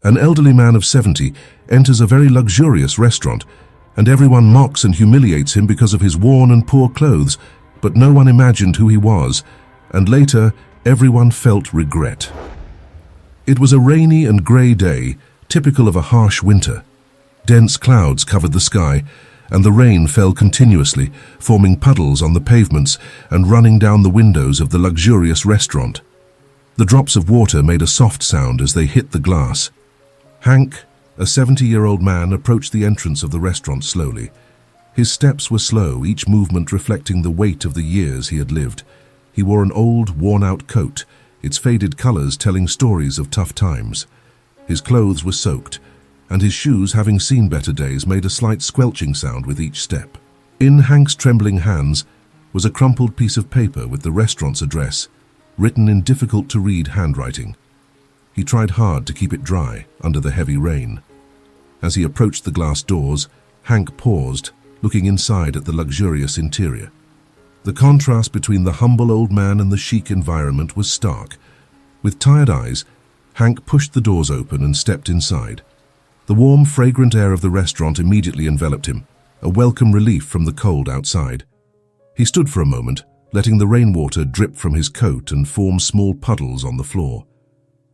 An elderly man of 70 enters a very luxurious restaurant, and everyone mocks and humiliates him because of his worn and poor clothes, but no one imagined who he was, and later everyone felt regret. It was a rainy and grey day, typical of a harsh winter. Dense clouds covered the sky, and the rain fell continuously, forming puddles on the pavements and running down the windows of the luxurious restaurant. The drops of water made a soft sound as they hit the glass. Hank, a 70-year-old man, approached the entrance of the restaurant slowly. His steps were slow, each movement reflecting the weight of the years he had lived. He wore an old, worn-out coat, its faded colors telling stories of tough times. His clothes were soaked, and his shoes, having seen better days, made a slight squelching sound with each step. In Hank's trembling hands was a crumpled piece of paper with the restaurant's address, written in difficult-to-read handwriting. He tried hard to keep it dry under the heavy rain. As he approached the glass doors, Hank paused, looking inside at the luxurious interior. The contrast between the humble old man and the chic environment was stark. With tired eyes, Hank pushed the doors open and stepped inside. The warm, fragrant air of the restaurant immediately enveloped him, a welcome relief from the cold outside. He stood for a moment, letting the rainwater drip from his coat and form small puddles on the floor.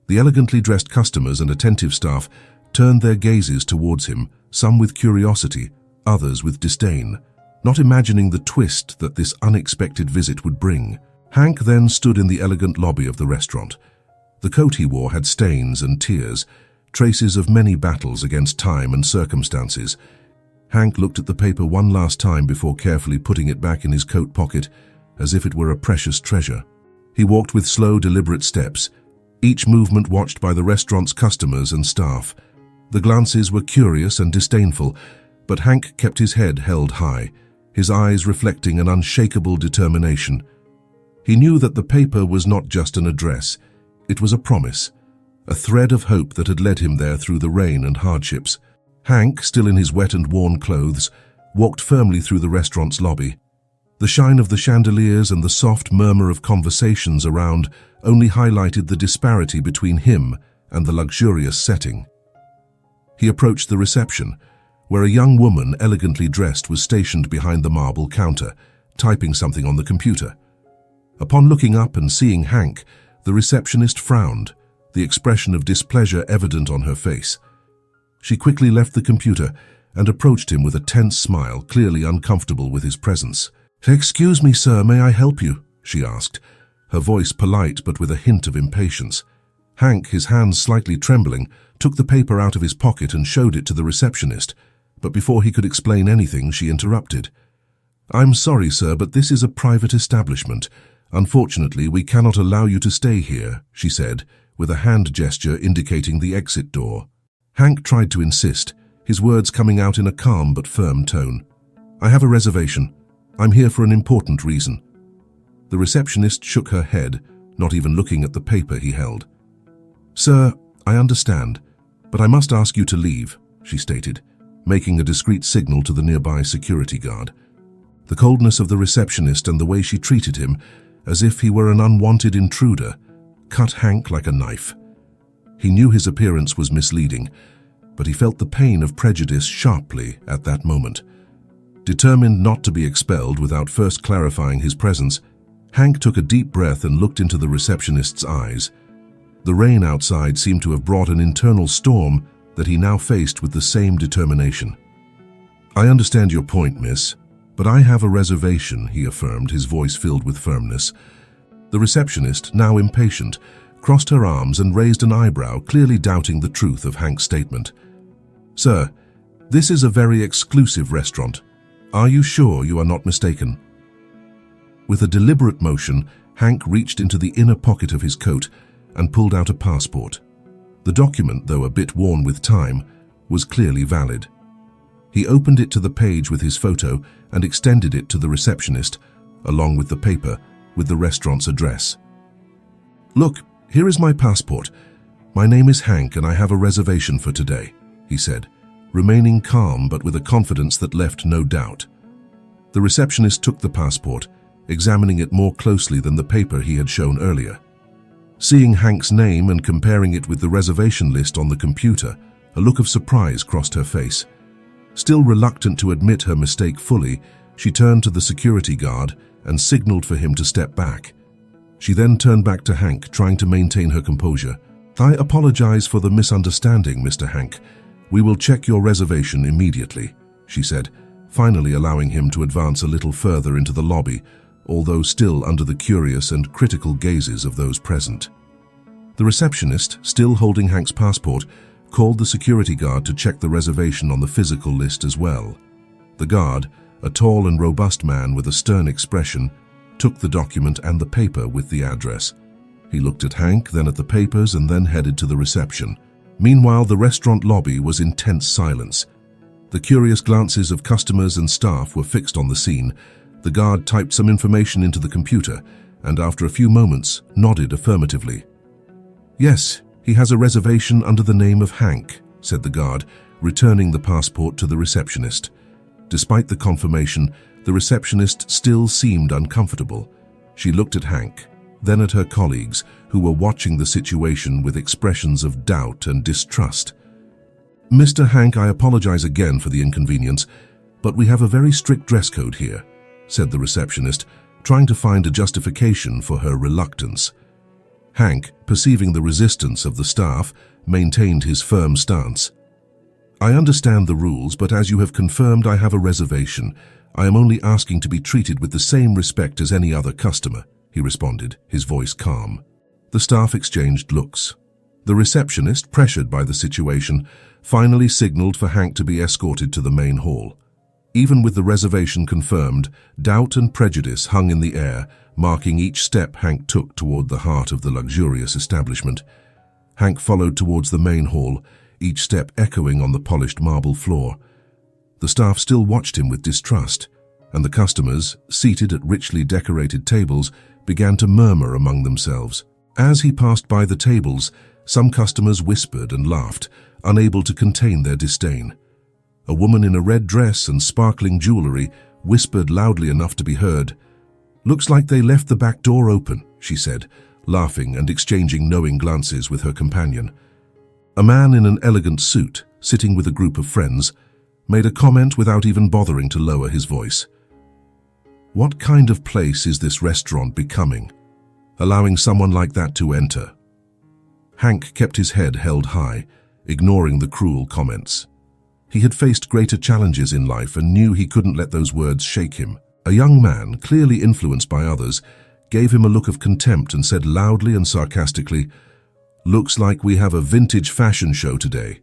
The elegantly dressed customers and attentive staff turned their gazes towards him, some with curiosity, others with disdain, not imagining the twist that this unexpected visit would bring. Hank then stood in the elegant lobby of the restaurant. The coat he wore had stains and tears, traces of many battles against time and circumstances. Hank looked at the paper one last time before carefully putting it back in his coat pocket, as if it were a precious treasure. He walked with slow, deliberate steps, each movement watched by the restaurant's customers and staff. The glances were curious and disdainful, but Hank kept his head held high, his eyes reflecting an unshakable determination. He knew that the paper was not just an address, it was a promise, a thread of hope that had led him there through the rain and hardships. Hank, still in his wet and worn clothes, walked firmly through the restaurant's lobby. The shine of the chandeliers and the soft murmur of conversations around only highlighted the disparity between him and the luxurious setting. He approached the reception, where a young woman elegantly dressed was stationed behind the marble counter, typing something on the computer. Upon looking up and seeing Hank, the receptionist frowned, the expression of displeasure evident on her face. She quickly left the computer and approached him with a tense smile, clearly uncomfortable with his presence. "Excuse me, sir, may I help you?" she asked, her voice polite but with a hint of impatience. Hank, his hands slightly trembling, took the paper out of his pocket and showed it to the receptionist, but before he could explain anything, she interrupted. "I'm sorry, sir, but this is a private establishment. Unfortunately, we cannot allow you to stay here," she said, with a hand gesture indicating the exit door. Hank tried to insist, his words coming out in a calm but firm tone. "I have a reservation. I'm here for an important reason." The receptionist shook her head, not even looking at the paper he held. "Sir, I understand, but I must ask you to leave," she stated, making a discreet signal to the nearby security guard. The coldness of the receptionist and the way she treated him, as if he were an unwanted intruder, cut Hank like a knife. He knew his appearance was misleading, but he felt the pain of prejudice sharply at that moment. Determined not to be expelled without first clarifying his presence, Hank took a deep breath and looked into the receptionist's eyes. The rain outside seemed to have brought an internal storm that he now faced with the same determination. "I understand your point, miss, but I have a reservation," he affirmed, his voice filled with firmness. The receptionist, now impatient, crossed her arms and raised an eyebrow, clearly doubting the truth of Hank's statement. "Sir, this is a very exclusive restaurant. Are you sure you are not mistaken?" With a deliberate motion, Hank reached into the inner pocket of his coat and pulled out a passport. The document, though a bit worn with time, was clearly valid. He opened it to the page with his photo and extended it to the receptionist, along with the paper with the restaurant's address. "Look, here is my passport. My name is Hank and I have a reservation for today," he said, remaining calm but with a confidence that left no doubt. The receptionist took the passport, examining it more closely than the paper he had shown earlier. Seeing Hank's name and comparing it with the reservation list on the computer, a look of surprise crossed her face. Still reluctant to admit her mistake fully, she turned to the security guard and signaled for him to step back. She then turned back to Hank, trying to maintain her composure. "I apologize for the misunderstanding, Mr. Hank. We will check your reservation immediately," she said, finally allowing him to advance a little further into the lobby, although still under the curious and critical gazes of those present. The receptionist, still holding Hank's passport, called the security guard to check the reservation on the physical list as well. The guard, a tall and robust man with a stern expression, took the document and the paper with the address. He looked at Hank, then at the papers, and then headed to the reception. Meanwhile, the restaurant lobby was in tense silence. The curious glances of customers and staff were fixed on the scene. The guard typed some information into the computer, and after a few moments, nodded affirmatively. "Yes, he has a reservation under the name of Hank," said the guard, returning the passport to the receptionist. Despite the confirmation, the receptionist still seemed uncomfortable. She looked at Hank, then at her colleagues, who were watching the situation with expressions of doubt and distrust. "Mr. Hank, I apologize again for the inconvenience, but we have a very strict dress code here," said the receptionist, trying to find a justification for her reluctance. Hank, perceiving the resistance of the staff, maintained his firm stance. "I understand the rules, but as you have confirmed I have a reservation, I am only asking to be treated with the same respect as any other customer," he responded, his voice calm. The staff exchanged looks. The receptionist, pressured by the situation, finally signaled for Hank to be escorted to the main hall. Even with the reservation confirmed, doubt and prejudice hung in the air, marking each step Hank took toward the heart of the luxurious establishment. Hank followed towards the main hall, each step echoing on the polished marble floor. The staff still watched him with distrust, and the customers, seated at richly decorated tables, began to murmur among themselves. As he passed by the tables, some customers whispered and laughed, unable to contain their disdain. A woman in a red dress and sparkling jewelry whispered loudly enough to be heard. "Looks like they left the back door open," she said, laughing and exchanging knowing glances with her companion. A man in an elegant suit, sitting with a group of friends, made a comment without even bothering to lower his voice. "What kind of place is this restaurant becoming, allowing someone like that to enter?" Hank kept his head held high, ignoring the cruel comments. He had faced greater challenges in life and knew he couldn't let those words shake him. A young man, clearly influenced by others, gave him a look of contempt and said loudly and sarcastically, "Looks like we have a vintage fashion show today."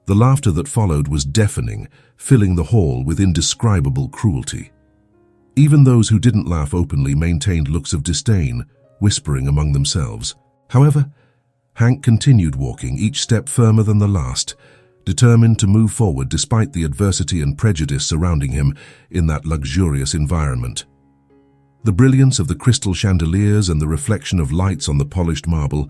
The laughter that followed was deafening, filling the hall with indescribable cruelty. Even those who didn't laugh openly maintained looks of disdain, whispering among themselves. However, Hank continued walking, each step firmer than the last, determined to move forward despite the adversity and prejudice surrounding him in that luxurious environment. The brilliance of the crystal chandeliers and the reflection of lights on the polished marble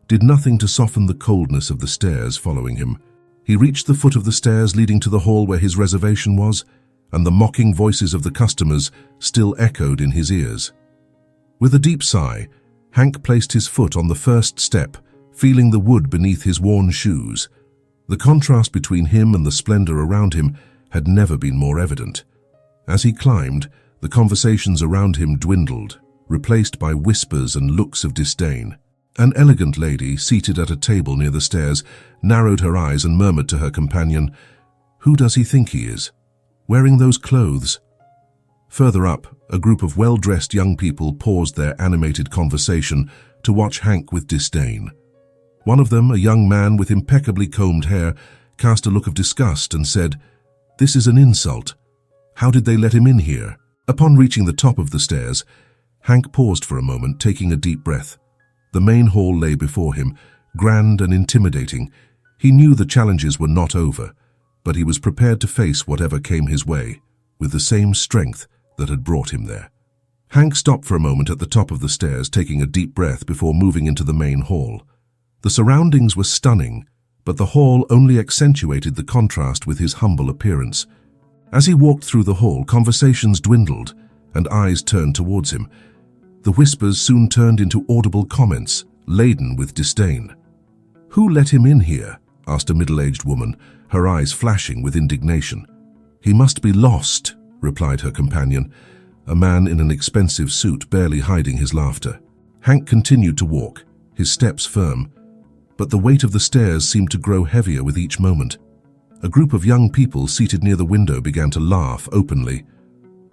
did nothing to soften the coldness of the stairs following him. He reached the foot of the stairs leading to the hall where his reservation was, and the mocking voices of the customers still echoed in his ears. With a deep sigh, Hank placed his foot on the first step, feeling the wood beneath his worn shoes. The contrast between him and the splendor around him had never been more evident. As he climbed, the conversations around him dwindled, replaced by whispers and looks of disdain. An elegant lady, seated at a table near the stairs, narrowed her eyes and murmured to her companion, "Who does he think he is? Wearing those clothes?" Further up, a group of well-dressed young people paused their animated conversation to watch Hank with disdain. One of them, a young man with impeccably combed hair, cast a look of disgust and said, "This is an insult. How did they let him in here?" Upon reaching the top of the stairs, Hank paused for a moment, taking a deep breath. The main hall lay before him, grand and intimidating. He knew the challenges were not over, but he was prepared to face whatever came his way, with the same strength that had brought him there. Hank stopped for a moment at the top of the stairs, taking a deep breath before moving into the main hall. The surroundings were stunning, but the hall only accentuated the contrast with his humble appearance. As he walked through the hall, conversations dwindled and eyes turned towards him. The whispers soon turned into audible comments, laden with disdain. "Who let him in here?" asked a middle-aged woman, her eyes flashing with indignation. "He must be lost," replied her companion, a man in an expensive suit barely hiding his laughter. Hank continued to walk, his steps firm, but the weight of the stairs seemed to grow heavier with each moment. A group of young people seated near the window began to laugh openly.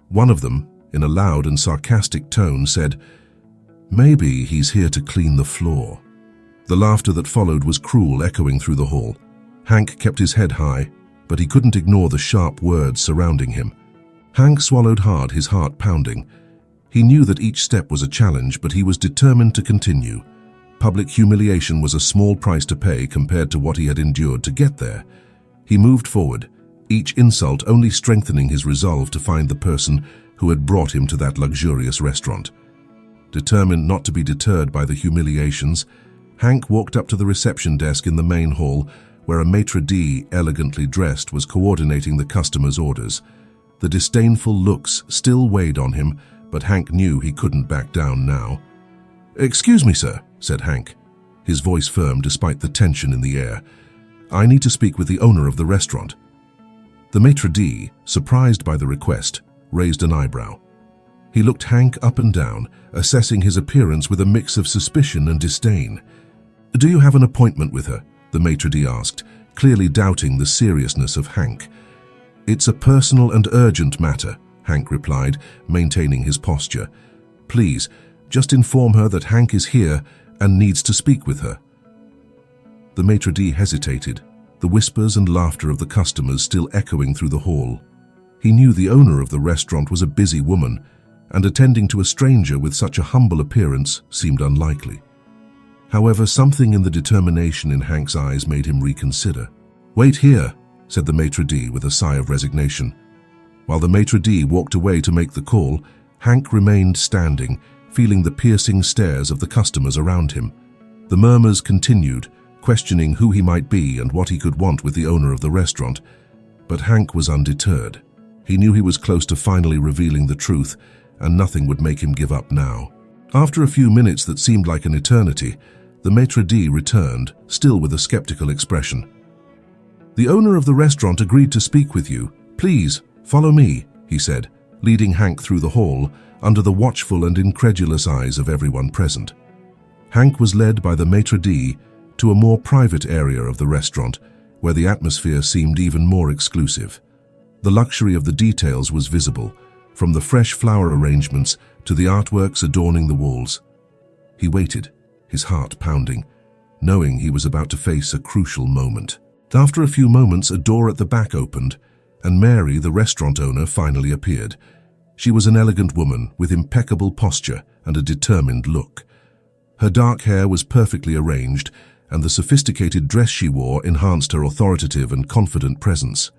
One of them, in a loud and sarcastic tone, said, "Maybe he's here to clean the floor." The laughter that followed was cruel, echoing through the hall. Hank kept his head high, but he couldn't ignore the sharp words surrounding him. Hank swallowed hard, his heart pounding. He knew that each step was a challenge, but he was determined to continue. Public humiliation was a small price to pay compared to what he had endured to get there. He moved forward, each insult only strengthening his resolve to find the person who had brought him to that luxurious restaurant. Determined not to be deterred by the humiliations, Hank walked up to the reception desk in the main hall, where a maitre d', elegantly dressed, was coordinating the customers' orders. The disdainful looks still weighed on him, but Hank knew he couldn't back down now. "Excuse me, sir," said Hank, his voice firm despite the tension in the air. "I need to speak with the owner of the restaurant." The maitre d', surprised by the request, raised an eyebrow. He looked Hank up and down, assessing his appearance with a mix of suspicion and disdain. "Do you have an appointment with her?" the maitre d' asked, clearly doubting the seriousness of Hank. "It's a personal and urgent matter," Hank replied, maintaining his posture. "Please, just inform her that Hank is here and needs to speak with her." The maitre d' hesitated, the whispers and laughter of the customers still echoing through the hall. He knew the owner of the restaurant was a busy woman, and attending to a stranger with such a humble appearance seemed unlikely. However, something in the determination in Hank's eyes made him reconsider. "Wait here," said the maitre d' with a sigh of resignation. While the maitre d' walked away to make the call, Hank remained standing, feeling the piercing stares of the customers around him. The murmurs continued, questioning who he might be and what he could want with the owner of the restaurant. But Hank was undeterred. He knew he was close to finally revealing the truth, and nothing would make him give up now. After a few minutes that seemed like an eternity, the maitre d' returned, still with a skeptical expression. "The owner of the restaurant agreed to speak with you. Please, follow me," he said, leading Hank through the hall, under the watchful and incredulous eyes of everyone present. Hank was led by the maitre d' to a more private area of the restaurant, where the atmosphere seemed even more exclusive. The luxury of the details was visible, from the fresh flower arrangements to the artworks adorning the walls. He waited, his heart pounding, knowing he was about to face a crucial moment. After a few moments, a door at the back opened, and Mary, the restaurant owner, finally appeared. She was an elegant woman with impeccable posture and a determined look. Her dark hair was perfectly arranged, and the sophisticated dress she wore enhanced her authoritative and confident presence.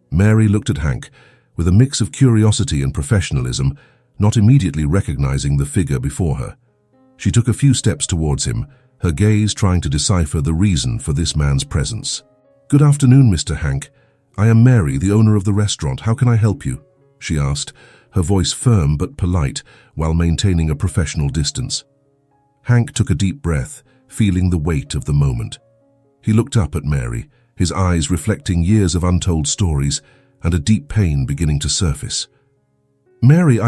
Mary looked at Hank with a mix of curiosity and professionalism, not immediately recognizing the figure before her. She took a few steps towards him, her gaze trying to decipher the reason for this man's presence. "Good afternoon, Mr. Hank. I am Mary, the owner of the restaurant. How can I help you?" she asked, her voice firm but polite while maintaining a professional distance. Hank took a deep breath, feeling the weight of the moment. He looked up at Mary, his eyes reflecting years of untold stories and a deep pain beginning to surface. "Mary,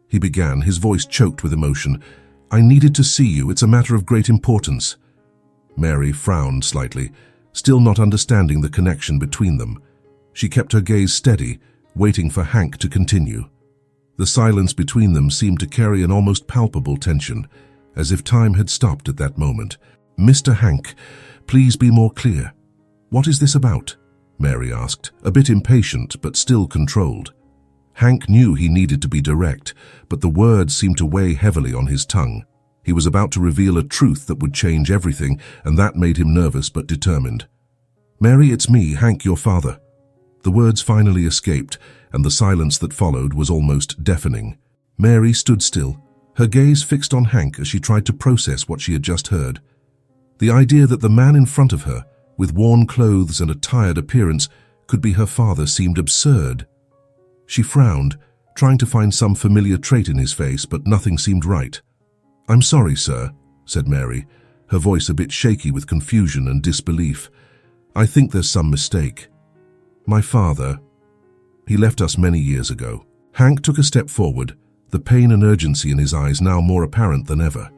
he began, his voice choked with emotion. "I needed to see you. It's a matter of great importance." Mary frowned slightly, still not understanding the connection between them. She kept her gaze steady, waiting for Hank to continue. The silence between them seemed to carry an almost palpable tension, as if time had stopped at that moment. "Mr. Hank, please be more clear. What is this about?" Mary asked, a bit impatient but still controlled. Hank knew he needed to be direct, but the words seemed to weigh heavily on his tongue. He was about to reveal a truth that would change everything, and that made him nervous but determined. "Mary, it's me, Hank, your father." The words finally escaped, and the silence that followed was almost deafening. Mary stood still, her gaze fixed on Hank as she tried to process what she had just heard. The idea that the man in front of her, with worn clothes and a tired appearance, could be her father seemed absurd. She frowned, trying to find some familiar trait in his face, but nothing seemed right. "I'm sorry, sir," said Mary, her voice a bit shaky with confusion and disbelief. "I think there's some mistake. My father, he left us many years ago." Hank took a step forward, the pain and urgency in his eyes now more apparent than ever.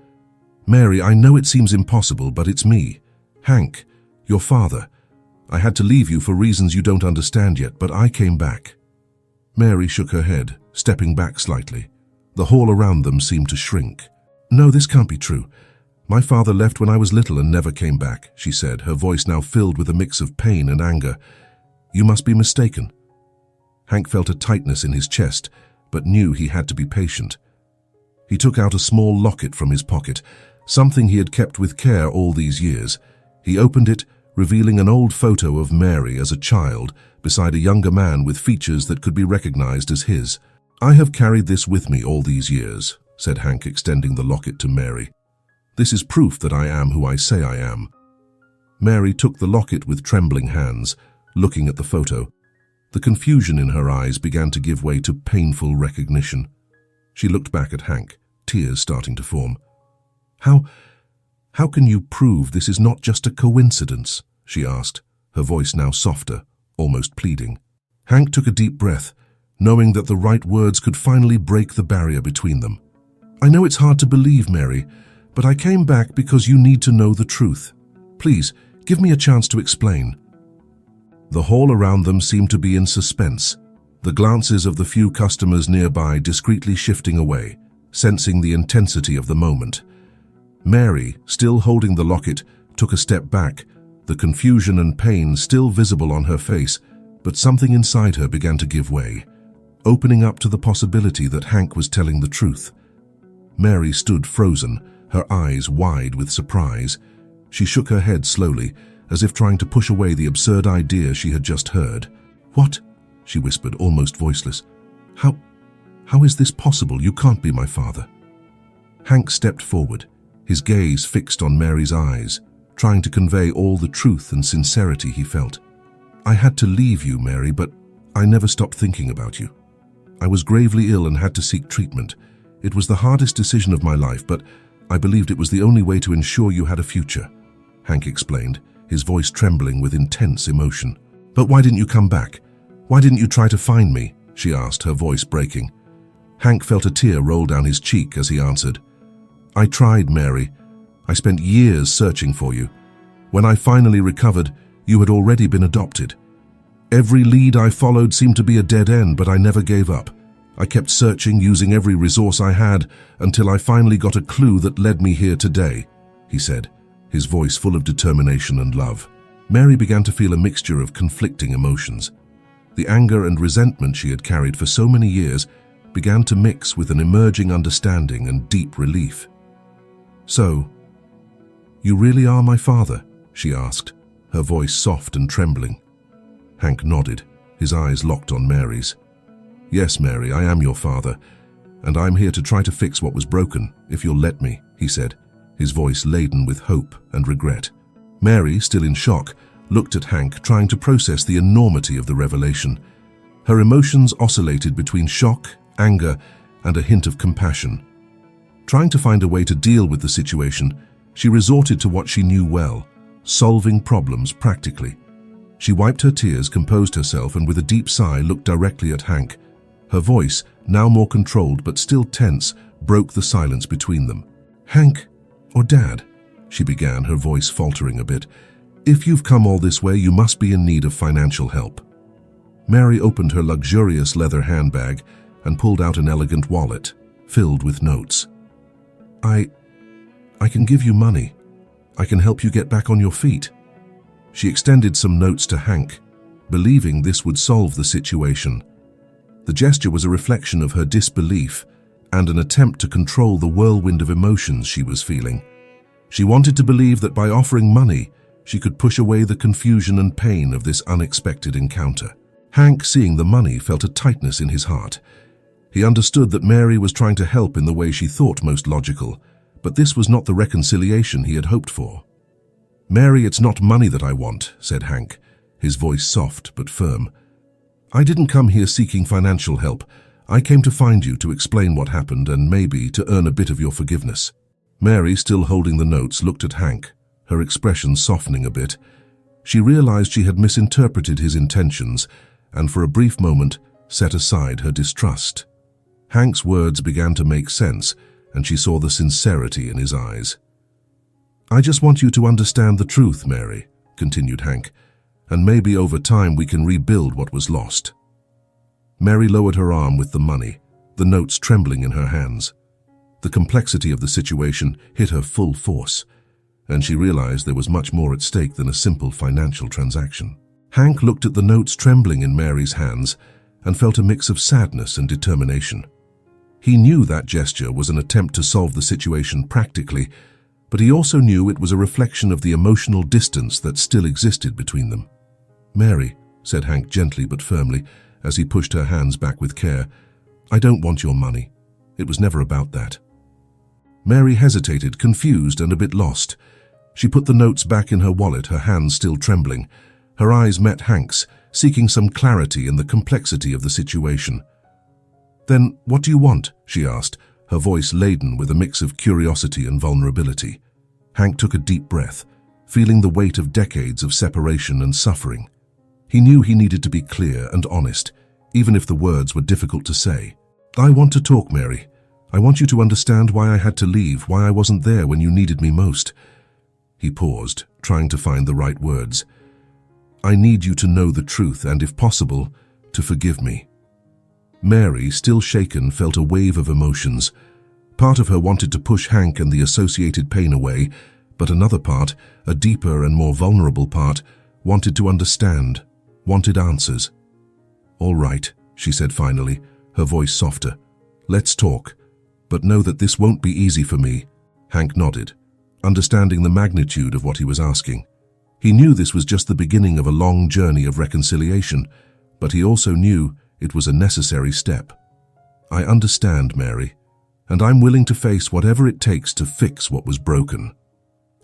"Mary, I know it seems impossible, but it's me. Hank, your father. I had to leave you for reasons you don't understand yet, but I came back." Mary shook her head, stepping back slightly. The hall around them seemed to shrink. "No, this can't be true. My father left when I was little and never came back," she said, her voice now filled with a mix of pain and anger. "You must be mistaken." Hank felt a tightness in his chest, but knew he had to be patient. He took out a small locket from his pocket, something he had kept with care all these years. He opened it, revealing an old photo of Mary as a child beside a younger man with features that could be recognized as his. "I have carried this with me all these years," said Hank, extending the locket to Mary. "This is proof that I am who I say I am." Mary took the locket with trembling hands, looking at the photo. The confusion in her eyes began to give way to painful recognition. She looked back at Hank, tears starting to form. How can you prove this is not just a coincidence?" she asked, her voice now softer, almost pleading. Hank took a deep breath, knowing that the right words could finally break the barrier between them. "I know it's hard to believe, Mary, but I came back because you need to know the truth. Please, give me a chance to explain." The hall around them seemed to be in suspense, the glances of the few customers nearby discreetly shifting away, sensing the intensity of the moment. Mary, still holding the locket, took a step back, the confusion and pain still visible on her face, but something inside her began to give way, opening up to the possibility that Hank was telling the truth. Mary stood frozen, her eyes wide with surprise. She shook her head slowly, as if trying to push away the absurd idea she had just heard. "What?" she whispered, almost voiceless. How is this possible? You can't be my father." Hank stepped forward, his gaze fixed on Mary's eyes, trying to convey all the truth and sincerity he felt. "I had to leave you, Mary, but I never stopped thinking about you. I was gravely ill and had to seek treatment. It was the hardest decision of my life, but I believed it was the only way to ensure you had a future," Hank explained, his voice trembling with intense emotion. "But why didn't you come back? Why didn't you try to find me?" she asked, her voice breaking. Hank felt a tear roll down his cheek as he answered. "I tried, Mary. I spent years searching for you. When I finally recovered, you had already been adopted. Every lead I followed seemed to be a dead end, but I never gave up. I kept searching, using every resource I had, until I finally got a clue that led me here today," he said, his voice full of determination and love. Mary began to feel a mixture of conflicting emotions. The anger and resentment she had carried for so many years began to mix with an emerging understanding and deep relief. "So, you really are my father?" she asked, her voice soft and trembling. Hank nodded, his eyes locked on Mary's. "Yes, Mary, I am your father, and I'm here to try to fix what was broken, if you'll let me," he said, his voice laden with hope and regret. Mary, still in shock, looked at Hank, trying to process the enormity of the revelation. Her emotions oscillated between shock, anger, and a hint of compassion. Trying to find a way to deal with the situation, she resorted to what she knew well, solving problems practically. She wiped her tears, composed herself, and with a deep sigh looked directly at Hank. Her voice, now more controlled but still tense, broke the silence between them. "Hank, or Dad," she began, her voice faltering a bit, "if you've come all this way, you must be in need of financial help." Mary opened her luxurious leather handbag and pulled out an elegant wallet, filled with notes. I can give you money. I can help you get back on your feet." She extended some notes to Hank, believing this would solve the situation. The gesture was a reflection of her disbelief and an attempt to control the whirlwind of emotions she was feeling. She wanted to believe that by offering money, she could push away the confusion and pain of this unexpected encounter. Hank, seeing the money, felt a tightness in his heart. He understood that Mary was trying to help in the way she thought most logical, but this was not the reconciliation he had hoped for. "Mary, it's not money that I want," said Hank, his voice soft but firm. "I didn't come here seeking financial help. I came to find you, to explain what happened and maybe to earn a bit of your forgiveness." Mary, still holding the notes, looked at Hank, her expression softening a bit. She realized she had misinterpreted his intentions and for a brief moment set aside her distrust. Hank's words began to make sense, and she saw the sincerity in his eyes. "I just want you to understand the truth, Mary," continued Hank, "and maybe over time we can rebuild what was lost." Mary lowered her arm with the money, the notes trembling in her hands. The complexity of the situation hit her full force, and she realized there was much more at stake than a simple financial transaction. Hank looked at the notes trembling in Mary's hands and felt a mix of sadness and determination. He knew that gesture was an attempt to solve the situation practically, but he also knew it was a reflection of the emotional distance that still existed between them. "Mary," said Hank gently but firmly, as he pushed her hands back with care, "I don't want your money. It was never about that." Mary hesitated, confused and a bit lost. She put the notes back in her wallet, her hands still trembling. Her eyes met Hank's, seeking some clarity in the complexity of the situation. "Then what do you want?" she asked, her voice laden with a mix of curiosity and vulnerability. Hank took a deep breath, feeling the weight of decades of separation and suffering. He knew he needed to be clear and honest, even if the words were difficult to say. "I want to talk, Mary. I want you to understand why I had to leave, why I wasn't there when you needed me most." He paused, trying to find the right words. "I need you to know the truth and, if possible, to forgive me." Mary, still shaken, felt a wave of emotions. Part of her wanted to push Hank and the associated pain away, but another part, a deeper and more vulnerable part, wanted to understand, wanted answers. "All right," she said finally, her voice softer. "Let's talk, but know that this won't be easy for me." Hank nodded, understanding the magnitude of what he was asking. He knew this was just the beginning of a long journey of reconciliation, but he also knew it was a necessary step. "I understand, Mary, and I'm willing to face whatever it takes to fix what was broken."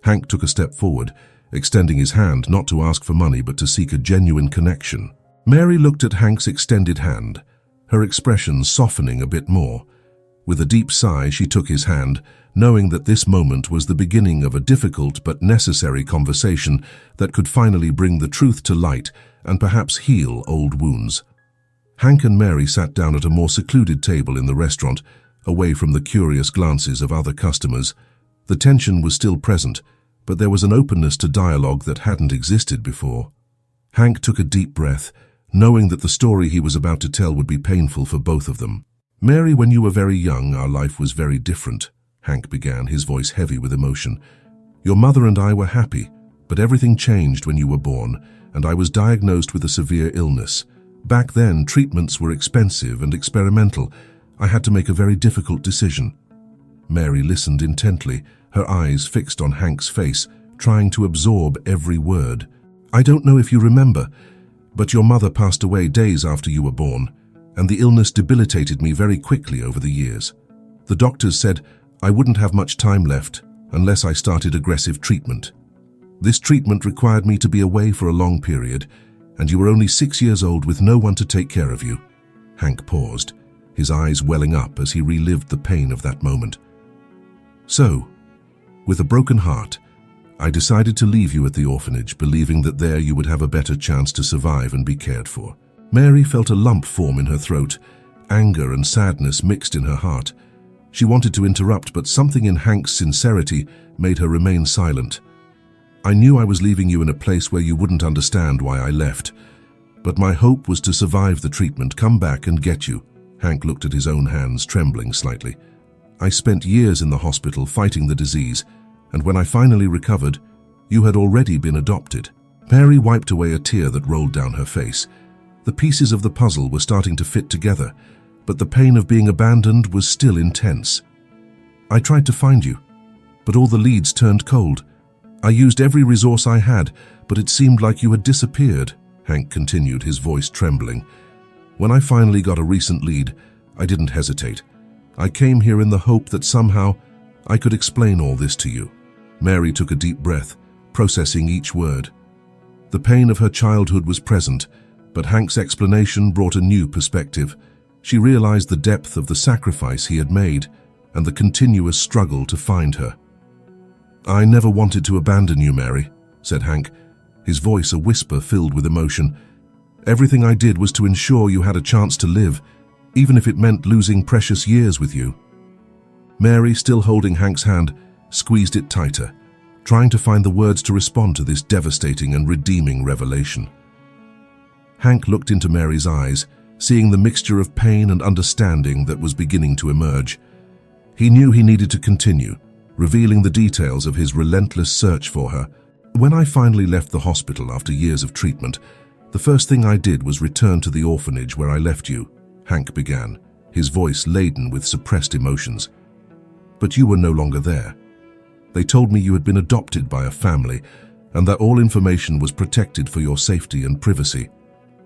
Hank took a step forward, extending his hand not to ask for money but to seek a genuine connection. Mary looked at Hank's extended hand, her expression softening a bit more. With a deep sigh, she took his hand, knowing that this moment was the beginning of a difficult but necessary conversation that could finally bring the truth to light and perhaps heal old wounds. Hank and Mary sat down at a more secluded table in the restaurant, away from the curious glances of other customers. The tension was still present, but there was an openness to dialogue that hadn't existed before. Hank took a deep breath, knowing that the story he was about to tell would be painful for both of them. "Mary, when you were very young, our life was very different," Hank began, his voice heavy with emotion. "Your mother and I were happy, but everything changed when you were born, and I was diagnosed with a severe illness. Back then, treatments were expensive and experimental. I had to make a very difficult decision." Mary listened intently, her eyes fixed on Hank's face, trying to absorb every word. "I don't know if you remember, but your mother passed away days after you were born, and the illness debilitated me very quickly over the years. The doctors said I wouldn't have much time left unless I started aggressive treatment. This treatment required me to be away for a long period, and you were only 6 years old with no one to take care of you." Hank paused, his eyes welling up as he relived the pain of that moment. "So, with a broken heart, I decided to leave you at the orphanage, believing that there you would have a better chance to survive and be cared for." Mary felt a lump form in her throat, anger and sadness mixed in her heart. She wanted to interrupt, but something in Hank's sincerity made her remain silent. "I knew I was leaving you in a place where you wouldn't understand why I left, but my hope was to survive the treatment, come back and get you." Hank looked at his own hands, trembling slightly. "I spent years in the hospital fighting the disease, and when I finally recovered, you had already been adopted." Mary wiped away a tear that rolled down her face. The pieces of the puzzle were starting to fit together, but the pain of being abandoned was still intense. "I tried to find you, but all the leads turned cold. I used every resource I had, but it seemed like you had disappeared," Hank continued, his voice trembling. "When I finally got a recent lead, I didn't hesitate. I came here in the hope that somehow I could explain all this to you." Mary took a deep breath, processing each word. The pain of her childhood was present, but Hank's explanation brought a new perspective. She realized the depth of the sacrifice he had made and the continuous struggle to find her. "I never wanted to abandon you, Mary," said Hank, his voice a whisper filled with emotion. "Everything I did was to ensure you had a chance to live, even if it meant losing precious years with you." Mary, still holding Hank's hand, squeezed it tighter, trying to find the words to respond to this devastating and redeeming revelation. Hank looked into Mary's eyes, seeing the mixture of pain and understanding that was beginning to emerge. He knew he needed to continue, revealing the details of his relentless search for her. "When I finally left the hospital after years of treatment, the first thing I did was return to the orphanage where I left you," Hank began, his voice laden with suppressed emotions. "But you were no longer there. They told me you had been adopted by a family and that all information was protected for your safety and privacy."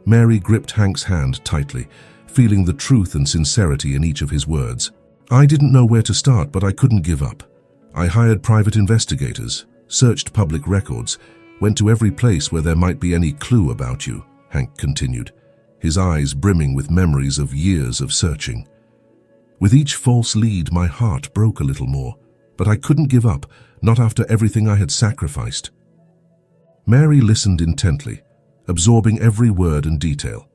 Mary gripped Hank's hand tightly, feeling the truth and sincerity in each of his words. "I didn't know where to start, but I couldn't give up. I hired private investigators, searched public records, went to every place where there might be any clue about you," Hank continued, his eyes brimming with memories of years of searching. "With each false lead, my heart broke a little more, but I couldn't give up, not after everything I had sacrificed." Mary listened intently, absorbing every word and detail.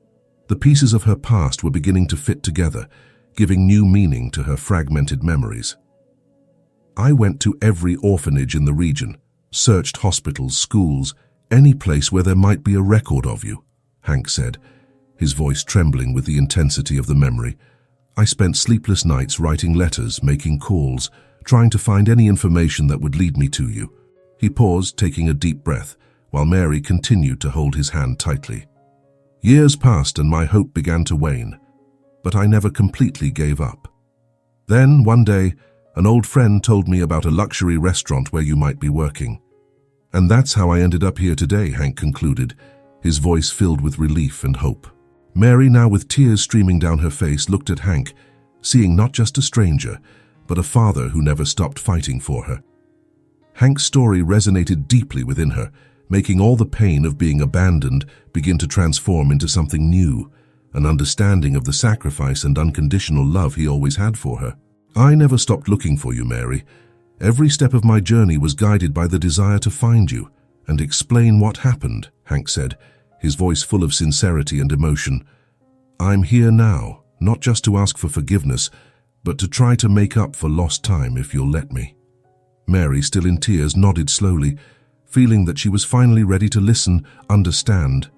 The pieces of her past were beginning to fit together, giving new meaning to her fragmented memories. "I went to every orphanage in the region, searched hospitals, schools, any place where there might be a record of you," Hank said, his voice trembling with the intensity of the memory. "I spent sleepless nights writing letters, making calls, trying to find any information that would lead me to you." He paused, taking a deep breath, while Mary continued to hold his hand tightly. "Years passed and my hope began to wane, but I never completely gave up. Then, one day, an old friend told me about a luxury restaurant where you might be working. And that's how I ended up here today," Hank concluded, his voice filled with relief and hope. Mary, now with tears streaming down her face, looked at Hank, seeing not just a stranger, but a father who never stopped fighting for her. Hank's story resonated deeply within her, making all the pain of being abandoned begin to transform into something new, an understanding of the sacrifice and unconditional love he always had for her. "I never stopped looking for you, Mary. Every step of my journey was guided by the desire to find you and explain what happened," Hank said, his voice full of sincerity and emotion. "I'm here now, not just to ask for forgiveness, but to try to make up for lost time if you'll let me." Mary, still in tears, nodded slowly, feeling that she was finally ready to listen, understand,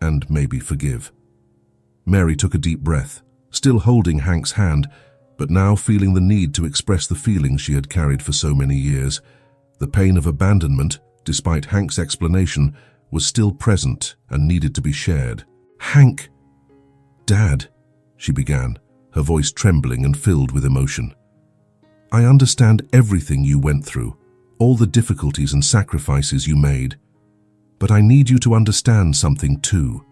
and maybe forgive. Mary took a deep breath, still holding Hank's hand, but now feeling the need to express the feelings she had carried for so many years. The pain of abandonment, despite Hank's explanation, was still present and needed to be shared. "Hank, Dad," she began, her voice trembling and filled with emotion. "I understand everything you went through, all the difficulties and sacrifices you made. But I need you to understand something too."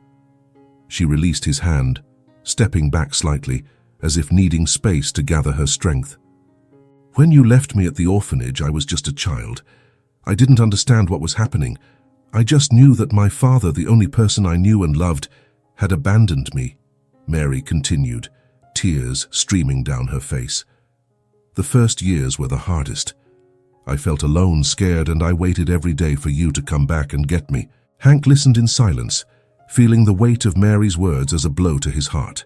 She released his hand, stepping back slightly, as if needing space to gather her strength. "When you left me at the orphanage, I was just a child. I didn't understand what was happening. I just knew that my father, the only person I knew and loved, had abandoned me," Mary continued, tears streaming down her face. "The first years were the hardest. I felt alone, scared, and I waited every day for you to come back and get me." Hank listened in silence, feeling the weight of Mary's words as a blow to his heart.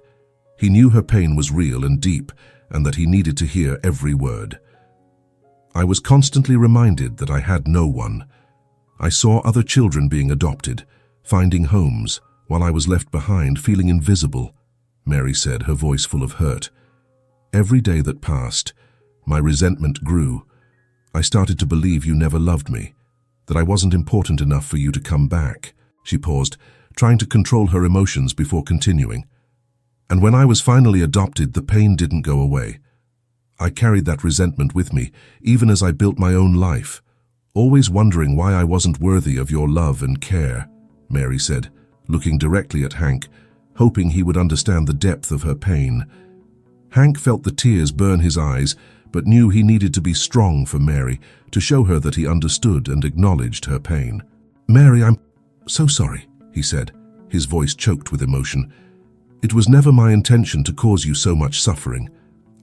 He knew her pain was real and deep, and that he needed to hear every word. "I was constantly reminded that I had no one. I saw other children being adopted, finding homes, while I was left behind, feeling invisible," Mary said, her voice full of hurt. "Every day that passed, my resentment grew. I started to believe you never loved me, that I wasn't important enough for you to come back." She paused, trying to control her emotions before continuing. "And when I was finally adopted, the pain didn't go away. I carried that resentment with me, even as I built my own life, always wondering why I wasn't worthy of your love and care," Mary said, looking directly at Hank, hoping he would understand the depth of her pain. Hank felt the tears burn his eyes, but knew he needed to be strong for Mary, to show her that he understood and acknowledged her pain. "Mary, I'm so sorry," he said, his voice choked with emotion. "It was never my intention to cause you so much suffering.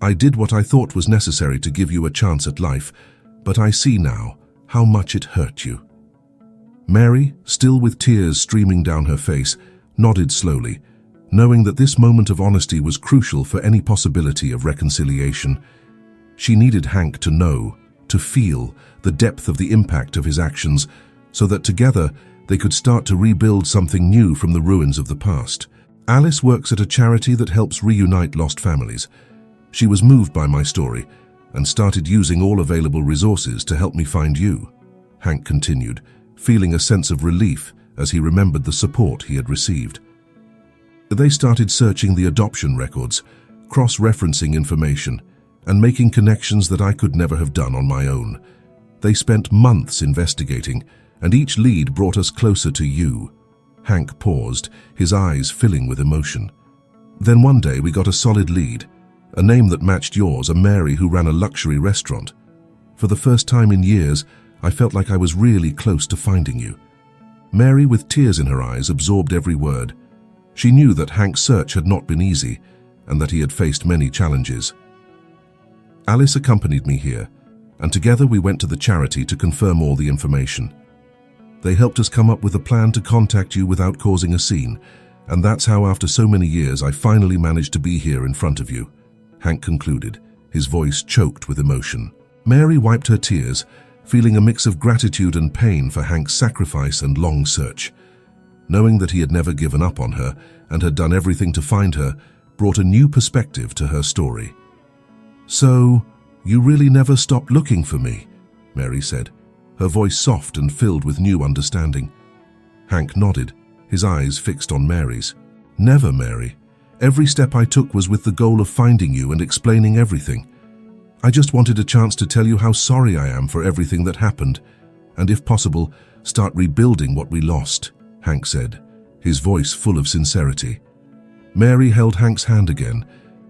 I did what I thought was necessary to give you a chance at life, but I see now how much it hurt you." Mary, still with tears streaming down her face, nodded slowly, knowing that this moment of honesty was crucial for any possibility of reconciliation. She needed Hank to know, to feel, the depth of the impact of his actions, so that together they could start to rebuild something new from the ruins of the past. Alice works at a charity that helps reunite lost families. She was moved by my story and started using all available resources to help me find you, Hank continued, feeling a sense of relief as he remembered the support he had received. They started searching the adoption records, cross-referencing information, and making connections that I could never have done on my own. They spent months investigating, and each lead brought us closer to you. Hank paused, his eyes filling with emotion. Then one day we got a solid lead, a name that matched yours, a Mary who ran a luxury restaurant. For the first time in years, I felt like I was really close to finding you. Mary, with tears in her eyes, absorbed every word. She knew that Hank's search had not been easy, and that he had faced many challenges. Alice accompanied me here, and together we went to the charity to confirm all the information. They helped us come up with a plan to contact you without causing a scene, and that's how after so many years I finally managed to be here in front of you, Hank concluded, his voice choked with emotion. Mary wiped her tears, feeling a mix of gratitude and pain for Hank's sacrifice and long search. Knowing that he had never given up on her and had done everything to find her brought a new perspective to her story. "So, you really never stopped looking for me?" Mary said, her voice soft and filled with new understanding. Hank nodded, his eyes fixed on Mary's. "Never, Mary. Every step I took was with the goal of finding you and explaining everything. I just wanted a chance to tell you how sorry I am for everything that happened, and if possible, start rebuilding what we lost," Hank said, his voice full of sincerity. Mary held Hank's hand again,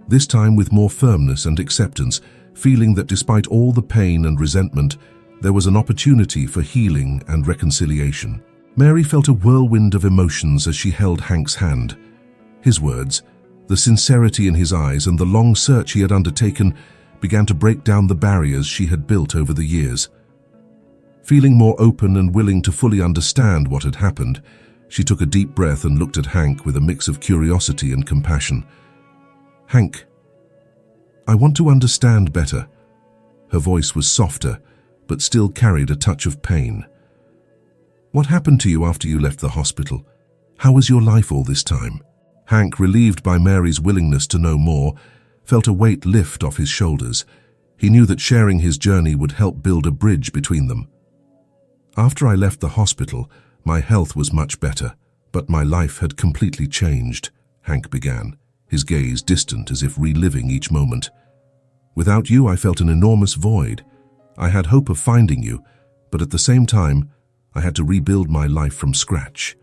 this time with more firmness and acceptance, feeling that despite all the pain and resentment, there was an opportunity for healing and reconciliation. Mary felt a whirlwind of emotions as she held Hank's hand. His words, the sincerity in his eyes, and the long search he had undertaken began to break down the barriers she had built over the years. Feeling more open and willing to fully understand what had happened, she took a deep breath and looked at Hank with a mix of curiosity and compassion. "Hank, I want to understand better." Her voice was softer, but still carried a touch of pain. "What happened to you after you left the hospital? How was your life all this time?" Hank, relieved by Mary's willingness to know more, felt a weight lift off his shoulders. He knew that sharing his journey would help build a bridge between them. "After I left the hospital, my health was much better, but my life had completely changed," Hank began, his gaze distant as if reliving each moment. "Without you, I felt an enormous void. I had hope of finding you, but at the same time, I had to rebuild my life from scratch."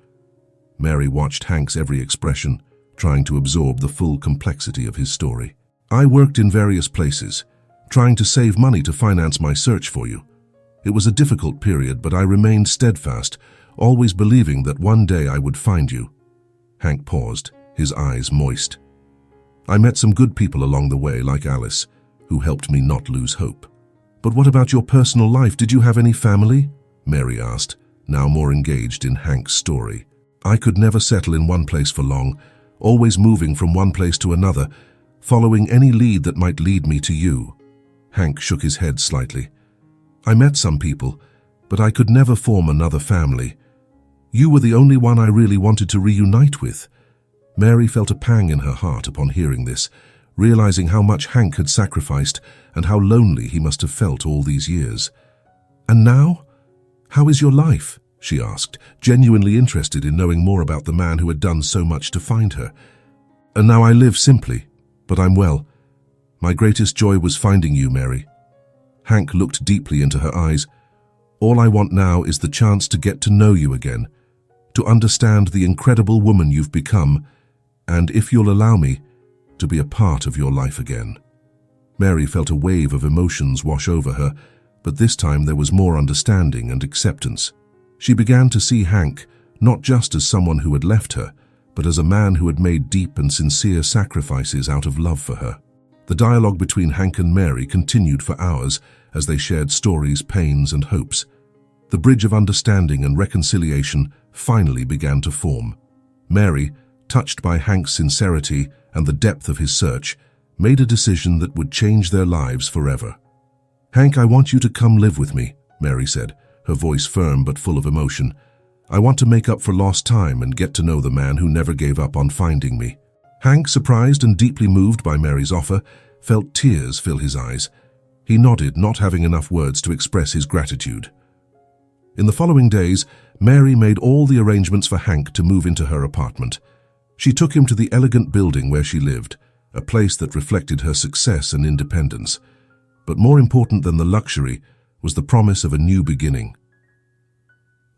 Mary watched Hank's every expression, trying to absorb the full complexity of his story. "I worked in various places, trying to save money to finance my search for you. It was a difficult period, but I remained steadfast, always believing that one day I would find you." Hank paused, his eyes moist. "I met some good people along the way, like Alice, who helped me not lose hope." "But what about your personal life? Did you have any family?" Mary asked, now more engaged in Hank's story. "I could never settle in one place for long, always moving from one place to another, following any lead that might lead me to you." Hank shook his head slightly. "I met some people, but I could never form another family. You were the only one I really wanted to reunite with." Mary felt a pang in her heart upon hearing this, realizing how much Hank had sacrificed and how lonely he must have felt all these years. "And now? How is your life?" she asked, genuinely interested in knowing more about the man who had done so much to find her. "And now I live simply, but I'm well. My greatest joy was finding you, Mary." Hank looked deeply into her eyes. "All I want now is the chance to get to know you again, to understand the incredible woman you've become, and, if you'll allow me, to be a part of your life again." Mary felt a wave of emotions wash over her, but this time there was more understanding and acceptance. She began to see Hank not just as someone who had left her, but as a man who had made deep and sincere sacrifices out of love for her. The dialogue between Hank and Mary continued for hours as they shared stories, pains, and hopes. The bridge of understanding and reconciliation finally began to form. Mary, touched by Hank's sincerity and the depth of his search, made a decision that would change their lives forever. "Hank, I want you to come live with me," Mary said, her voice firm but full of emotion. "I want to make up for lost time and get to know the man who never gave up on finding me." Hank, surprised and deeply moved by Mary's offer, felt tears fill his eyes. He nodded, not having enough words to express his gratitude. In the following days, Mary made all the arrangements for Hank to move into her apartment. She took him to the elegant building where she lived, a place that reflected her success and independence. But more important than the luxury was the promise of a new beginning.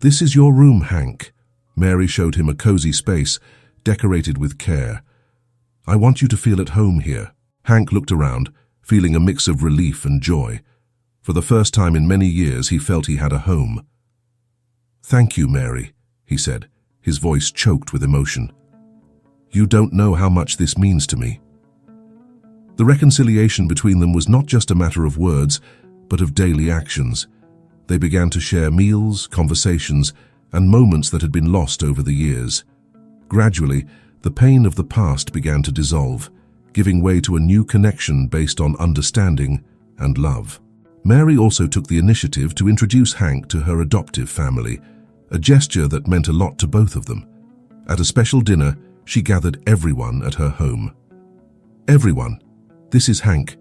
"This is your room, Hank." Mary showed him a cozy space, decorated with care. "I want you to feel at home here." Hank looked around, feeling a mix of relief and joy. For the first time in many years, he felt he had a home. "Thank you, Mary," he said, his voice choked with emotion. "You don't know how much this means to me." The reconciliation between them was not just a matter of words, but of daily actions. They began to share meals, conversations, and moments that had been lost over the years. Gradually, the pain of the past began to dissolve, giving way to a new connection based on understanding and love. Mary also took the initiative to introduce Hank to her adoptive family, a gesture that meant a lot to both of them. At a special dinner, she gathered everyone at her home. "Everyone, this is Hank.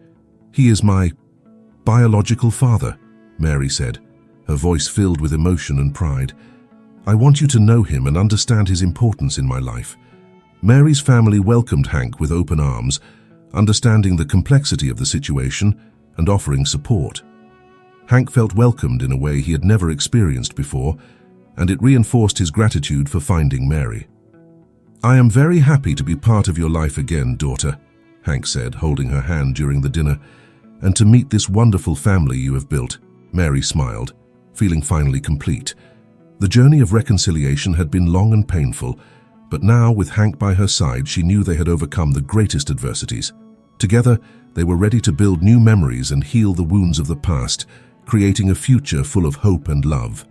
He is my biological father," Mary said, her voice filled with emotion and pride. "I want you to know him and understand his importance in my life." Mary's family welcomed Hank with open arms, understanding the complexity of the situation and offering support. Hank felt welcomed in a way he had never experienced before, and it reinforced his gratitude for finding Mary. "I am very happy to be part of your life again, daughter," Hank said, holding her hand during the dinner, "and to meet this wonderful family you have built." Mary smiled, feeling finally complete. The journey of reconciliation had been long and painful, but now, with Hank by her side, she knew they had overcome the greatest adversities. Together, they were ready to build new memories and heal the wounds of the past, creating a future full of hope and love.